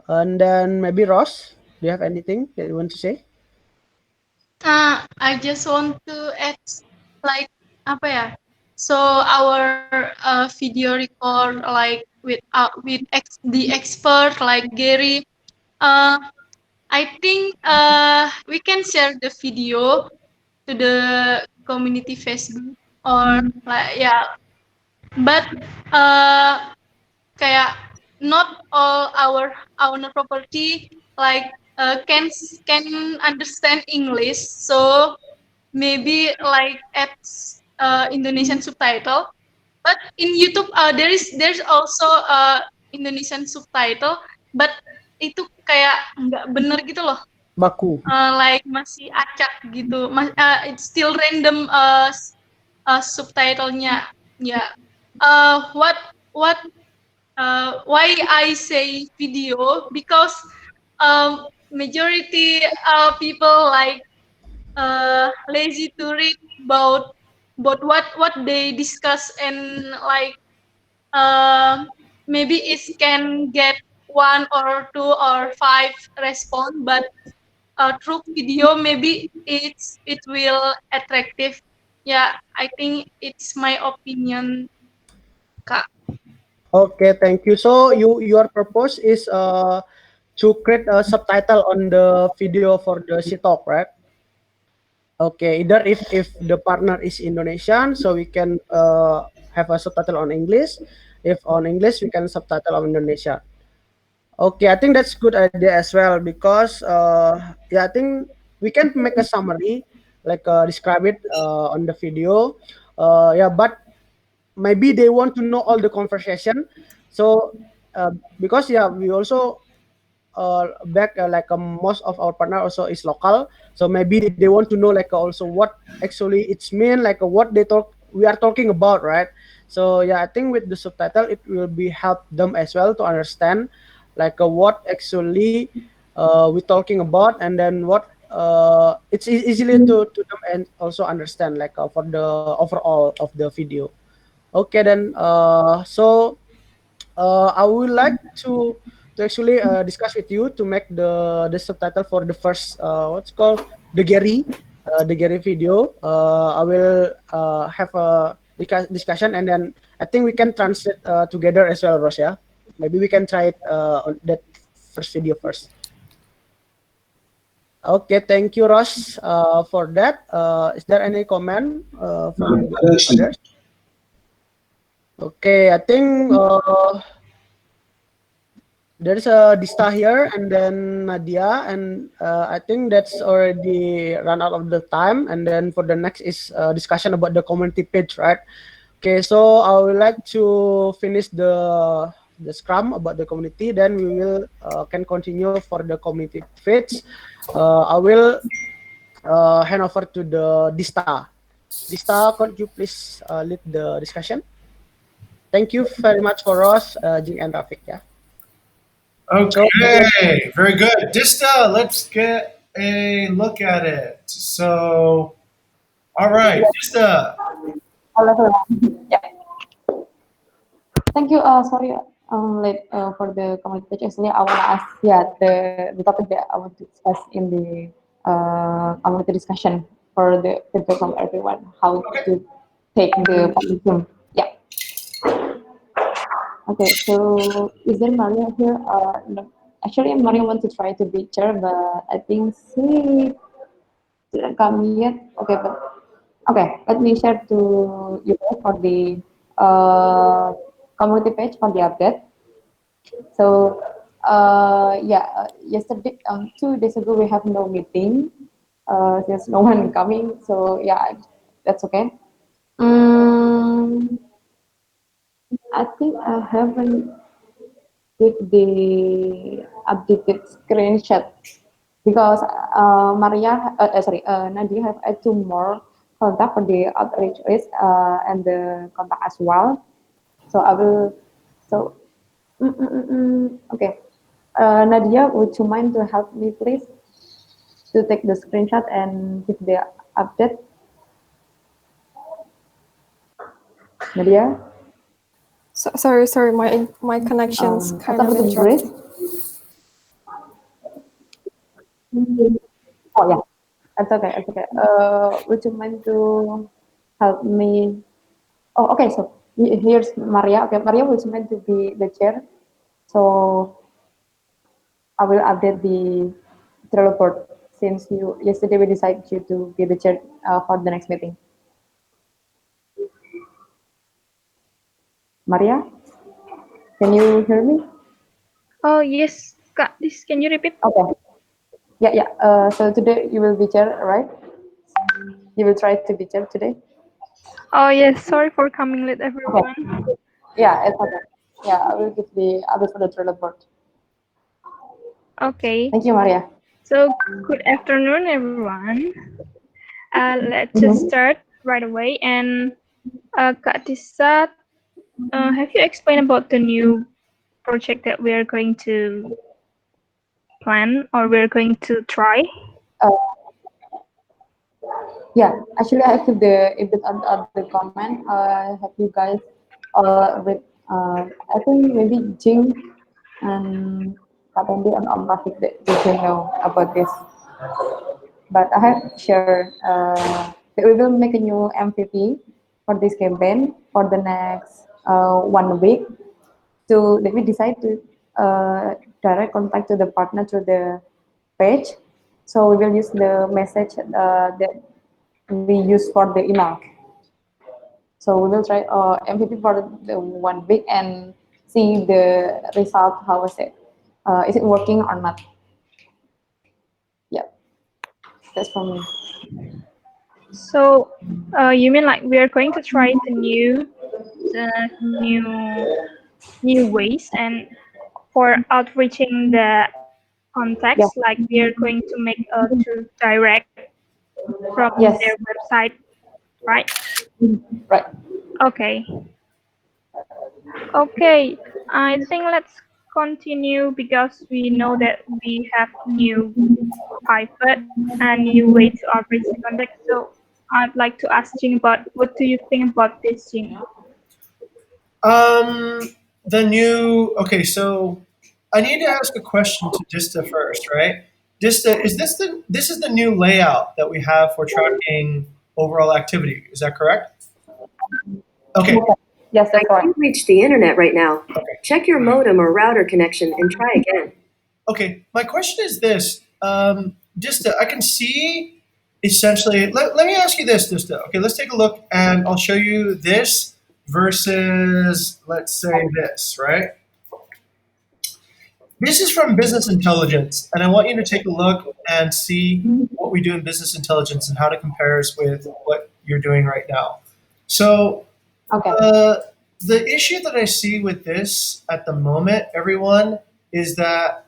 [SPEAKER 1] And then maybe Ross, do you have anything that you want to say?
[SPEAKER 5] I just want to add, like, apa ya? So our video record, like, the expert like Gary. Uh, I think we can share the video to the community Facebook, or like, yeah. But kayak not all our owner property like can understand English, so maybe like add Indonesian subtitle. But in YouTube there's also Indonesian subtitle, but itu kayak nggak bener gitu loh.
[SPEAKER 1] Baku.
[SPEAKER 5] Like masih acak gitu, it's still random subtitlenya. Ya, what why I say video, because majority people like lazy to read about what they discuss, and like maybe it can get one or two or five response, but through video maybe it will attractive. Yeah, I think it's my opinion, Kak.
[SPEAKER 1] Okay, thank you. So your purpose is to create a subtitle on the video for the C talk, right? Okay, either if the partner is Indonesian, so we can have a subtitle on English. If on English, we can subtitle on Indonesia. Okay, I think that's good idea as well because yeah, I think we can make a summary like describe it on the video. Yeah, but maybe they want to know all the conversation. So because yeah, we also back like most of our partner also is local, so maybe they want to know like also what actually it's mean, like what we are talking about, right? So yeah, I think with the subtitle it will be help them as well to understand like what actually we're talking about, and then what it's easily to them and also understand like for the overall of the video. Okay, then I would like to actually discuss with you to make the subtitle for the first what's called the Gary video. I will have a discussion, and then I think we can translate together as well, Ross. Yeah, maybe we can try it on that first video first. Okay, thank you, Ross, for that. Is there any comment from
[SPEAKER 2] I actually
[SPEAKER 1] others? Okay, I think there's a Dista here and then Nadia, and I think that's already run out of the time. And then for the next is discussion about the community page, right? Okay, so I would like to finish the scrum about the community. Then we will can continue for the community page. I will hand over to the Dista. Dista, could you please lead the discussion? Thank you very much for Ross, Jing and Rafik. Yeah. So
[SPEAKER 4] Okay, very good. Dista, let's get a look at it. So, all right, Dista.
[SPEAKER 6] Hello, everyone. Yeah, thank you. Sorry, late for the community page. Actually, I want to ask, yeah, the topic that I want to discuss in the community discussion for the feedback from everyone, how
[SPEAKER 4] Okay.
[SPEAKER 6] to take the public. Yeah. Okay. So, is there Maria here? No. Actually, Maria want to try to be chair, but I think she didn't come yet. Okay, but okay, let me share to you guys for the uh, community page for the update. So, yeah, yesterday, 2 days ago, we have no meeting. There's no one coming. So, yeah, that's okay. Mm, I think I haven't give the updated screenshot because Nadia have two more contact for the outreach list and the contact as well. So I will. So okay. Nadia, would you mind to help me please to take the screenshot and give the update? Nadia,
[SPEAKER 7] Sorry, my connection's kind
[SPEAKER 6] atau
[SPEAKER 7] of
[SPEAKER 6] betul Grace?
[SPEAKER 7] interrupting.
[SPEAKER 6] Oh yeah, it's okay. It's okay. Would you mind to help me? Oh, okay. So here's Maria. Okay, Maria was meant to be the chair. So I will update the Trello board since you yesterday we decided you to be the chair for the next meeting. Maria, can you hear me?
[SPEAKER 5] Oh yes, Kak, this can you repeat?
[SPEAKER 6] Okay. Yeah, yeah. So today you will be chair, right? You will try to be chair today.
[SPEAKER 5] Oh yes, sorry for coming late,
[SPEAKER 6] Okay.
[SPEAKER 5] everyone.
[SPEAKER 6] Yeah, it's okay. Yeah, I will give the others for the Trello board.
[SPEAKER 5] Okay,
[SPEAKER 6] Thank you, Maria.
[SPEAKER 5] so good afternoon, everyone. Let's just
[SPEAKER 6] Mhm.
[SPEAKER 5] start right away. And Kak Tisa, have you explained about the new project that we are going to plan or we're going to try?
[SPEAKER 6] Uh, Yeah, actually, I have the if it on the comment. Have you guys read? I think maybe Jing and Katendi and Om Rafiq they know about this. But I have shared that we will make a new MVP for this campaign for the next 1 week. To that we decide to direct contact to the partner through the page. So we will use the message that we use for the email. So we will try MVP for the 1 week and see the result. How is it? Is it working or not? Yeah, that's for me.
[SPEAKER 5] So, you mean like we are going to try the new ways and for outreaching the
[SPEAKER 6] Yeah.
[SPEAKER 5] contacts, like we are going to make to direct from their
[SPEAKER 6] Yes.
[SPEAKER 5] website, right?
[SPEAKER 6] Right.
[SPEAKER 5] Okay. Okay. I think let's continue because we know that we have new pivot and new way to outreach the contact. So I'd like to ask Jing about what do you think about this, Jing?
[SPEAKER 4] Um, the new. Okay, so I need to ask a question to Dista first, right? Dista, is this is the new layout that we have for tracking overall activity? Is that correct? Okay.
[SPEAKER 6] Yes,
[SPEAKER 8] I
[SPEAKER 6] that's correct.
[SPEAKER 8] can't reach the internet right now.
[SPEAKER 4] Okay.
[SPEAKER 8] Check your modem or router connection and try again.
[SPEAKER 4] Okay. My question is this. Dista, I can see essentially. Let me ask you this, Dista. Okay, let's take a look, and I'll show you this versus, let's say, this, right? This is from business intelligence, and I want you to take a look and see what we do in business intelligence and how it compares with what you're doing right now. So,
[SPEAKER 6] Okay.
[SPEAKER 4] the issue that I see with this at the moment, everyone, is that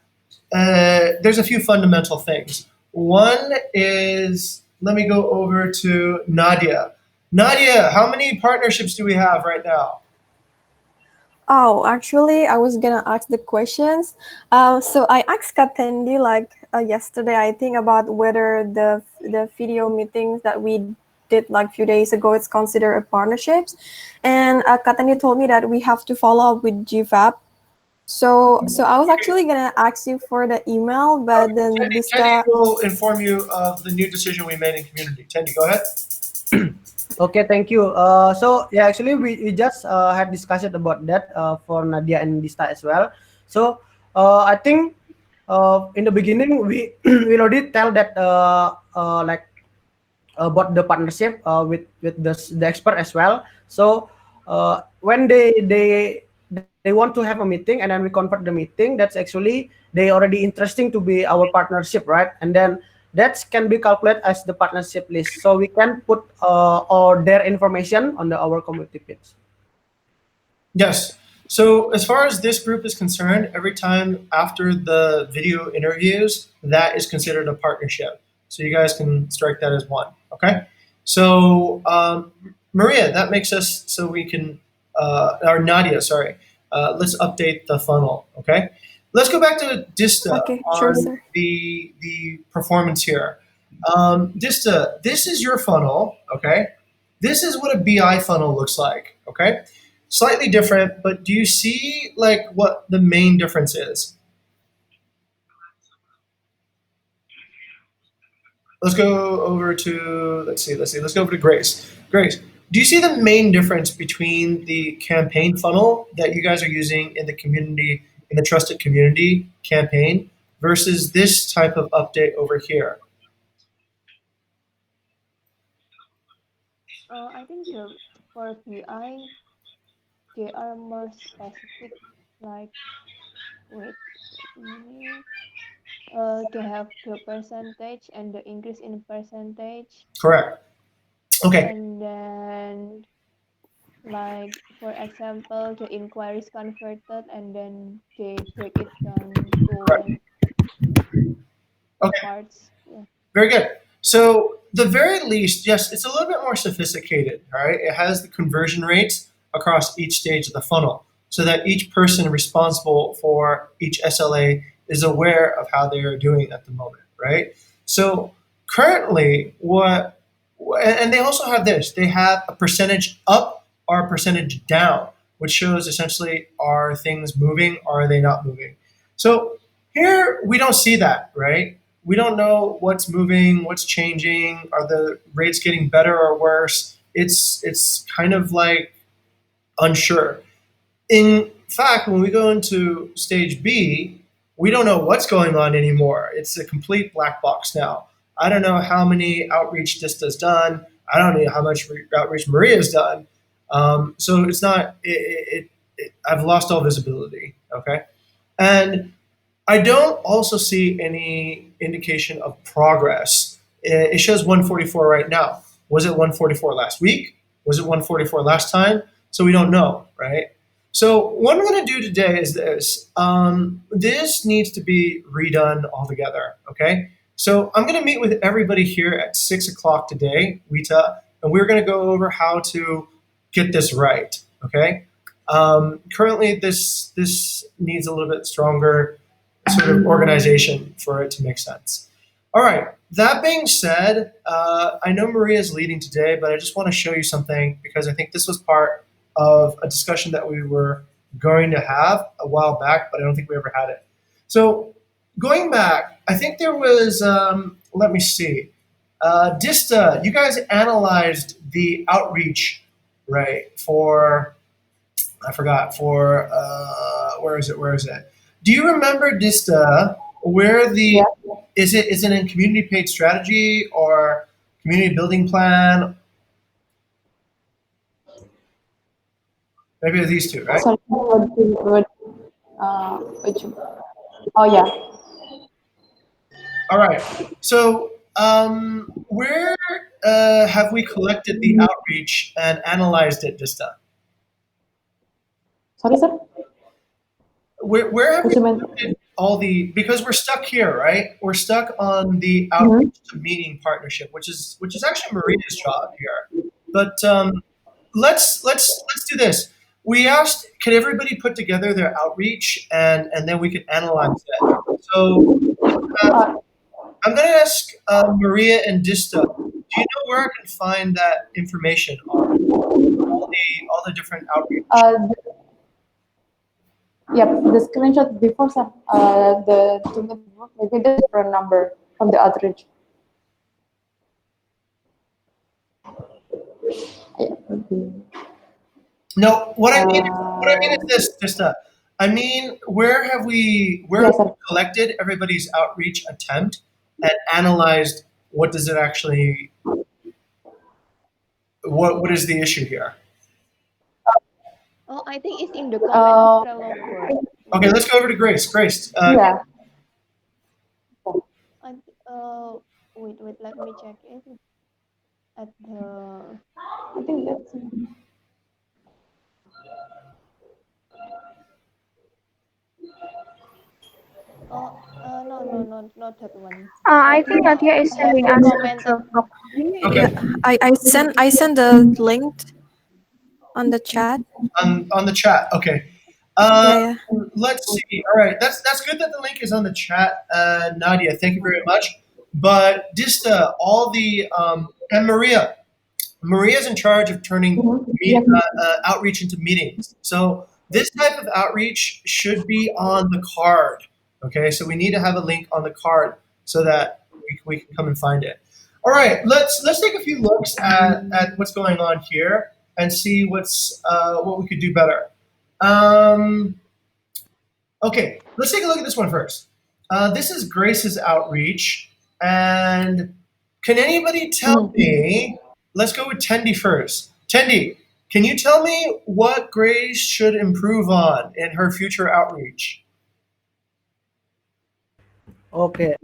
[SPEAKER 4] there's a few fundamental things. One is, let me go over to Nadia. Nadia, how many partnerships do we have right now?
[SPEAKER 7] Oh, actually, I was gonna ask the questions. So I asked Katendi like yesterday, I think, about whether the video meetings that we did like few days ago it's considered a partnerships, and Katendi told me that we have to follow up with GFAP. So I was actually gonna ask you for the email, but then
[SPEAKER 4] Teddy
[SPEAKER 7] Diska.
[SPEAKER 4] will inform you of the new decision we made in community. Teddy, go ahead.
[SPEAKER 1] Okay, thank you. So yeah, actually we just had discussion about that for Nadia and Dista as well. So I think in the beginning we we already tell that like about the partnership with the expert as well. So when they want to have a meeting and then we convert the meeting, that's actually they already interesting to be our partnership, right? And then that can be calculated as the partnership list, so we can put or their information on our community page.
[SPEAKER 4] Yes. So as far as this group is concerned, every time after the video interviews, that is considered a partnership. So you guys can strike that as one. Okay. So Maria, that makes us so we can, or Nadia, sorry. Let's update the funnel. Okay. Let's go back to Dista
[SPEAKER 7] Okay, sure,
[SPEAKER 4] on
[SPEAKER 7] sir.
[SPEAKER 4] the performance here. Dista, this is your funnel. Okay. This is what a BI funnel looks like. Okay, slightly different, but do you see like what the main difference is? Let's go over to let's go over to Grace. Grace, do you see the main difference between the campaign funnel that you guys are using in the community, in the trusted community campaign, versus this type of update over here?
[SPEAKER 9] I think for BI, they are more specific, like, wait, me, they have the percentage and the increase in percentage,
[SPEAKER 4] Correct. Okay.
[SPEAKER 9] and then, like, for example, the inquiries converted, and then they break it down
[SPEAKER 4] Correct.
[SPEAKER 9] to
[SPEAKER 4] Okay.
[SPEAKER 9] parts. Yeah.
[SPEAKER 4] Very good. So the very least, yes, it's a little bit more sophisticated. All right, it has the conversion rates across each stage of the funnel, so that each person responsible for each SLA is aware of how they are doing at the moment. Right. So currently, and they also have this. They have a percentage up or a percentage down, which shows essentially are things moving or are they not moving. So here we don't see that, right? We don't know what's moving, what's changing, are the rates getting better or worse? It's kind of like unsure. In fact, when we go into stage B, we don't know what's going on anymore. It's a complete black box now. I don't know how many outreach Dista's done. I don't know how much outreach Maria's done. So it's not. I've lost all visibility. Okay, and I don't also see any indication of progress. It shows 144 right now. Was it 144 last week? Was it 144 last time? So we don't know, right? So what I'm going to do today is this. This needs to be redone altogether, okay? So I'm going to meet with everybody here at 6 o'clock today, Wita, and we're going to go over how to get this right, okay? Currently, this needs a little bit stronger sort of organization for it to make sense. All right. That being said, I know Maria is leading today, but I just want to show you something because I think this was part of a discussion that we were going to have a while back, but I don't think we ever had it. So going back, I think there was, let me see, Dista, you guys analyzed the outreach, right, for I forgot for where is it? Where is it? Do you remember Dista? Where the
[SPEAKER 6] Yeah.
[SPEAKER 4] is it in community paid strategy or community building plan? Maybe these two, right?
[SPEAKER 6] Sorry, which, oh yeah.
[SPEAKER 4] All right. So where have we collected the outreach and analyzed it, Dista?
[SPEAKER 6] Sorry, sir.
[SPEAKER 4] Where have we
[SPEAKER 6] What you meant?
[SPEAKER 4] collected all the because we're stuck here, right? We're stuck on the
[SPEAKER 6] Mhm.
[SPEAKER 4] outreach to meeting partnership, which is actually Maria's job here. But let's do this. we asked, can everybody put together their outreach and then we can analyze it. So I'm going to ask Maria and Dista, do you know where I can find that information on all the different outreach?
[SPEAKER 6] Yep, the screenshot before the teammate group, maybe the different number from the outreach. Yeah.
[SPEAKER 4] No, what I mean is this, Dista. I mean, where have we
[SPEAKER 6] Yes, sir.
[SPEAKER 4] collected everybody's outreach attempt and analyzed what does it actually, what is the issue here?
[SPEAKER 9] Oh, I think it's in the comment of Trello board.
[SPEAKER 4] Okay, let's go over to Grace. Grace,
[SPEAKER 6] Yeah.
[SPEAKER 9] I, wait, let me check it at the.
[SPEAKER 6] I think that's.
[SPEAKER 9] Oh, no, not that one.
[SPEAKER 10] I think Nadia is
[SPEAKER 9] I have
[SPEAKER 10] sending
[SPEAKER 9] the
[SPEAKER 10] us
[SPEAKER 9] comment
[SPEAKER 10] a box.
[SPEAKER 4] Okay.
[SPEAKER 7] Yeah, I sent the link on the chat.
[SPEAKER 4] On the chat. Okay.
[SPEAKER 7] Yeah.
[SPEAKER 4] Let's see. All right, that's good that the link is on the chat, Nadia. Thank you very much. But Dista, all the and Maria's in charge of turning outreach into meetings. So this type of outreach should be on the card. Okay, so we need to have a link on the card so that we can come and find it. All right, let's take a few looks at what's going on here and see what we could do better. Okay, let's take a look at this one first. This is Grace's outreach, and can anybody tell me? Let's go with Tendi first. Tendi, can you tell me what Grace should improve on in her future outreach?
[SPEAKER 1] Okay,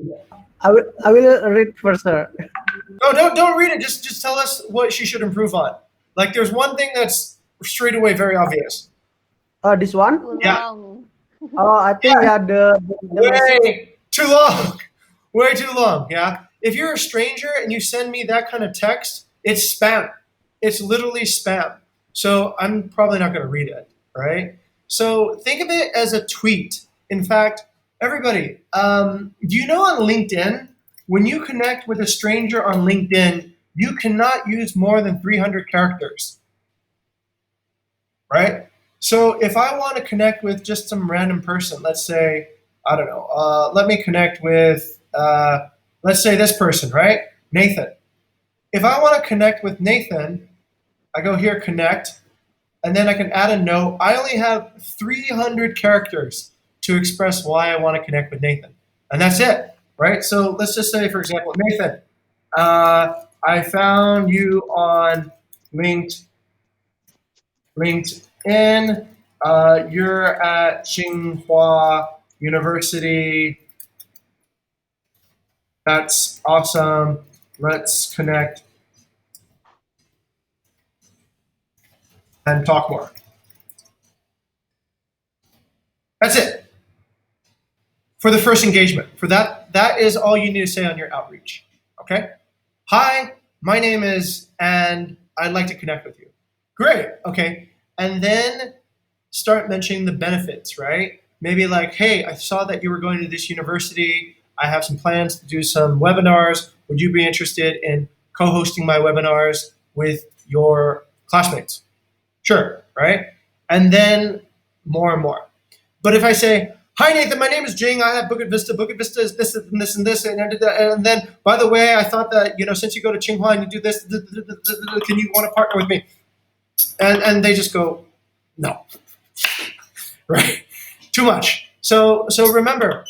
[SPEAKER 1] I will read first, sir.
[SPEAKER 4] No, don't read it. Just tell us what she should improve on. Like, there's one thing that's straight away very obvious.
[SPEAKER 1] This one?
[SPEAKER 9] Too
[SPEAKER 4] Yeah.
[SPEAKER 9] long.
[SPEAKER 1] Oh, I think the message.
[SPEAKER 4] Way too long. Way too long. Yeah. If you're a stranger and you send me that kind of text, it's spam. It's literally spam. So I'm probably not going to read it. Right. So think of it as a tweet. In fact, everybody, do you know on LinkedIn, when you connect with a stranger on LinkedIn, you cannot use more than 300 characters. Right? So if I want to connect with just some random person, let's say, I don't know, let me connect with, let's say this person, right? Nathan. If I want to connect with Nathan, I go here, connect, and then I can add a note. I only have 300 characters to express why I want to connect with Nathan. And that's it, right? So let's just say, for example, Nathan, I found you on LinkedIn. You're at Tsinghua University. That's awesome. Let's connect and talk more. That's it. For the first engagement. For that is all you need to say on your outreach. Okay? Hi, my name is, and I'd like to connect with you. Great. Okay. And then start mentioning the benefits, right? Maybe like, hey, I saw that you were going to this university. I have some plans to do some webinars. Would you be interested in co-hosting my webinars with your classmates? Sure, right? And then more and more. But if I say, hi, Nathan, my name is Jing. I have Bukit Vista. Bukit Vista is this and this and this. And then, by the way, I thought that, since you go to Tsinghua and you do this, can you want to partner with me? And they just go, no. Right? Too much. So remember,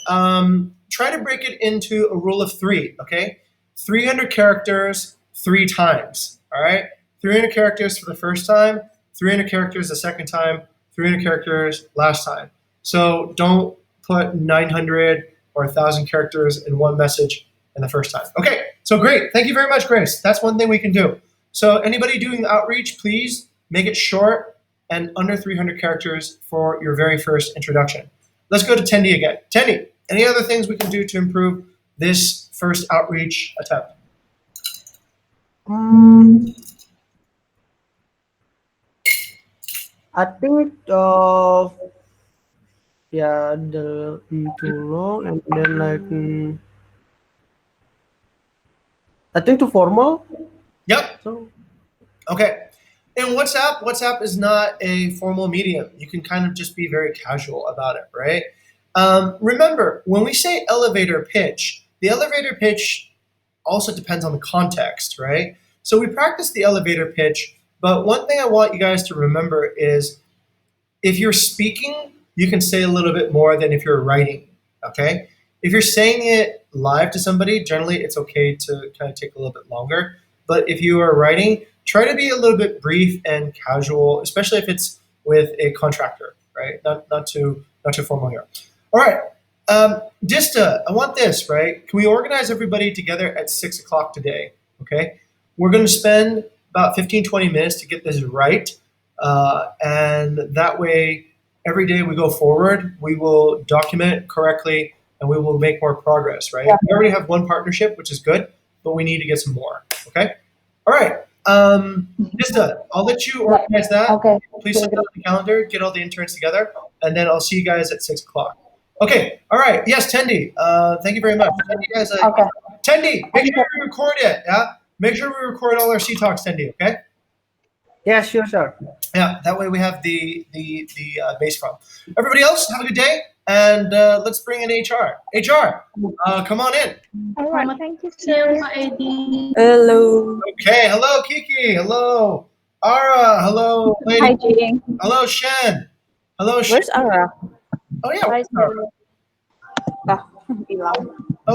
[SPEAKER 4] try to break it into a rule of 3, okay? 300 characters 3 times, all right? 300 characters for the first time, 300 characters the second time, 300 characters last time. So don't put 900 or 1,000 characters in one message in the first time. Okay, so great. Thank you very much, Grace. That's one thing we can do. So anybody doing the outreach, please make it short and under 300 characters for your very first introduction. Let's go to Tendi again. Tendi, any other things we can do to improve this first outreach attempt?
[SPEAKER 1] I think yeah, the too long, and then like I think too formal.
[SPEAKER 4] Yep.
[SPEAKER 1] So
[SPEAKER 4] Okay. In WhatsApp is not a formal medium. You can kind of just be very casual about it, right? Remember, when we say elevator pitch, the elevator pitch also depends on the context, right? So we practice the elevator pitch, but one thing I want you guys to remember is if you're speaking, you can say a little bit more than if you're writing. Okay. If you're saying it live to somebody, generally it's okay to kind of take a little bit longer. But if you are writing, try to be a little bit brief and casual, especially if it's with a contractor, right? Not too formal here. All right. Dista, I want this, right? Can we organize everybody together at 6 o'clock today? Okay. We're going to spend about 15-20 minutes to get this right. And that way, every day we go forward, we will document it correctly and we will make more progress, right?
[SPEAKER 6] Yeah.
[SPEAKER 4] We already have one partnership, which is good, but we need to get some more. Okay? All right. Nista, I'll let you
[SPEAKER 6] Yeah.
[SPEAKER 4] organize that.
[SPEAKER 6] Okay.
[SPEAKER 4] Please set it on the calendar, get all the interns together, and then I'll see you guys at 6 o'clock. Okay. All right. Yes, Tendi. Thank you very much. Tendi, guys,
[SPEAKER 6] Okay.
[SPEAKER 4] Tendi, make sure we record it. Yeah. Make sure we record all our C talks, Tendi. Okay.
[SPEAKER 1] yeah, sure.
[SPEAKER 4] Yeah, that way we have the base from. Everybody else, have a good day, and let's bring in HR. HR, come on in.
[SPEAKER 9] All right, thank you, sir.
[SPEAKER 7] Hello.
[SPEAKER 4] Okay, hello Kiki, hello Ara, hello
[SPEAKER 6] Hi,
[SPEAKER 4] lady,
[SPEAKER 6] Jing.
[SPEAKER 4] hello Shen, hello Shen.
[SPEAKER 7] Where's Ara?
[SPEAKER 4] Oh yeah,
[SPEAKER 9] Bye,
[SPEAKER 4] where's Ara?
[SPEAKER 9] sir.
[SPEAKER 6] Ah, hilang.